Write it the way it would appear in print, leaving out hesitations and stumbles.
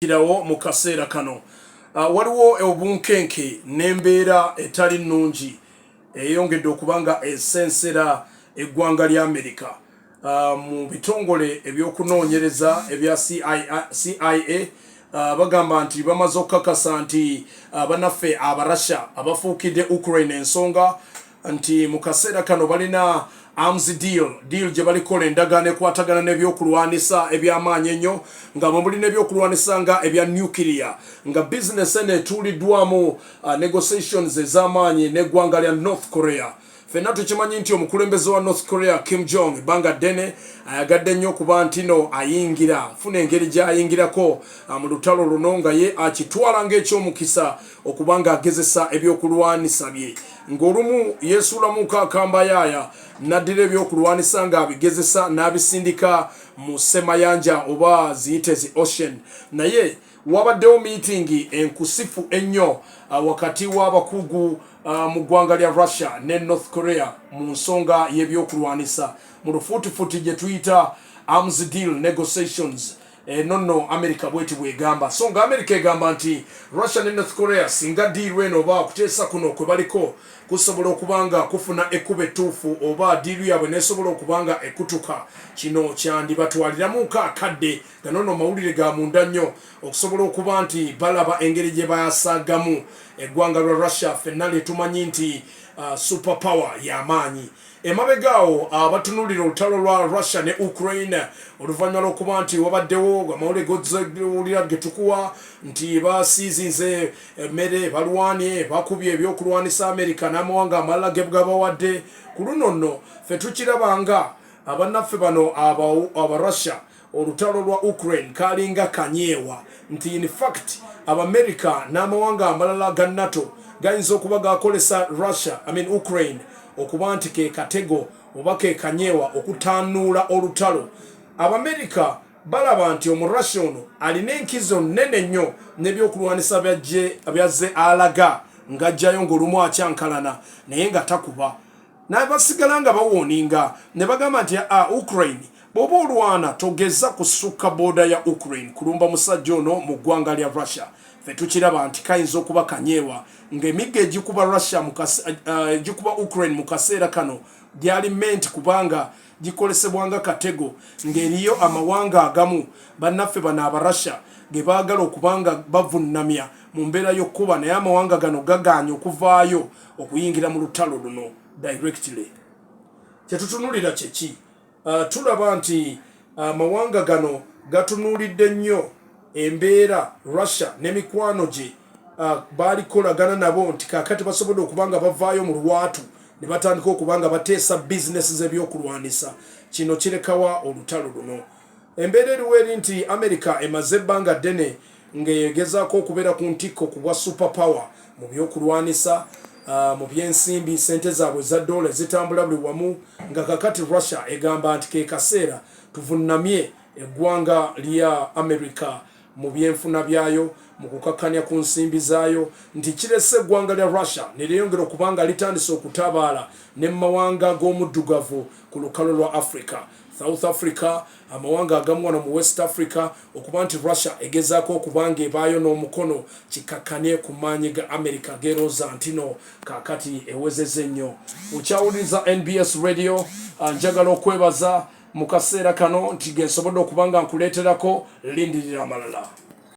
kirawo mu kaseera kano waliwo obunkenke n'embeera etali nnungi eyongedde okubanga esensera eggwanga lya Amerika mu bitongole ebyokunoonyereza ebya CIA bagamba nti bamaze okukakasa nti banaffe abarasha abafuukidde Ukraine ensonga nti mu kaseera kano balina arms deal gye balikola endagaano ekwatagana n'ebyokulwanisa eby'amaanyi ennyo nga muli n'ebyokulwanisa nga ebya nuclear nga business eno etuuliddwamu negotiations ez'amaanyi n'eggwanga lya North Korea. Fenna tukimanyi nti omukulembeze wa North Korea Kim Jong ebbanga ddene ayagadde nnyo kuba nti no ayingira funa engeri gy'ayingirako mu lutalo luno nga ye akitwala ng'ekyomukisa okubanga agezesa ebyokulwanisa bye ng'olumu yeesuulamuko akambayaaya naddira ebyokulwanisa nga abigezesa n'abisindika mu semayanja oba ziyite zi ocean naye wabaddewo meeting enkusifu ennyo wakati w'abakugu mu ggwanga lya Russia ne North Korea mu nsonga y'ebyokulwanisa mu lufuutifuuti gye tuyita arms deal negotiations nonno America bweti bwegamba so nga America egamba nti Russia ne North Korea singa deal eno oba kuteesa kuno kwe baliko kusobola okubanga kufuna ekkuba ettuufu oba diiru yabwe nesobola okubanga ekutuka kino kyandibatwaliramu akadde nga nonno mawulire ga munda nnyo okusobola okuba nti balaba engeri gye bayasaagamu eggwanga lwa Russia ffenna lyetumanyi nti super power y'amaanyi emabegaawo abatunulira olutalo lwa Russia ne Ukraine oluvannyuma lw'okuba nti wabaddewo amawulire g'owulira ge tukuwa nti basiizinze emmere balwanie bakubye ebyokulwanisa America n'amawanga amalala ge gabawadde ku luno nno ffe tukirabanga abannaffe bano Russia olutalo lwa Ukraine kalinga kanyeewa nti in fact America n'amawanga amalala ga NATO gayinza okuba gakolesa Ukraine okuba nti ke katego oba ke kanyeewa okutanuula olutalo America balaba nti Russia ono alina enkizo nnene nnyo n'ebyokulwanisa byazze alaga ng'ajjayo ng'olumu akyankalana naye nga takuba n'abasigala nga bawooninga ne bagamba nti Ukraine bw'oba olwana togeza kusukka booda ya Ukraine kulumba musajja ono mu ggwanga lya Russia ffe tukiraba nti kayinza okuba kanyeewa ng'emigga egikuba Ukraine mu kaseera kano gyali meant kubanga gikolesebwanga katego ng'eriyo amawanga agamu bannaffe bano Abarussia ge baagala okubanga bavunnamya mu mbeera y'okkuba naye amawanga gano gagaanye okuvaayo okuyingira mu lutalo luno directly. Kyetutunulira kyeki tulaba nti amawanga gano gatunuulidde nnyo embeera Russia n'emikwano gye baalikolagana nabo nti kaakati basobodde okubanga bavaayo mu lwatu ne batandika okubanga bateesa bizinesi z'ebyokulwanisa kino kirekawa olutalo luno embeera eriwo eri nti America emaze ebbanga ddene ng'egezaako okubeera ku ntikko ku bwa super power mu byokulwanisa mu byensimbi sente zaabwe za dola zitambula buli wamu nga kakati Russia egamba nti ke kaseera tuvunnamye eggwanga lya America mu byenfuna byayo mu kukakkanya ku nsimbi zaayo nti kirese eggwanga lya Russia ne lyongera okubanga litandise okutabaala ne mu mawanga g'omuddugavu ku lukalu lwa Africa South Africa amawanga agamu wano mu West Africa okuba nti Russia egezaako okubanga ebaayo n'omukono kikakkanye ku maanyi ga America geroza ntino kaakati ewezeze nnyo okyawuliriza NBS radio njagala okwebaza mu kaseera kano nti gensobodde okubanga nkuleeterako lindirira amalala.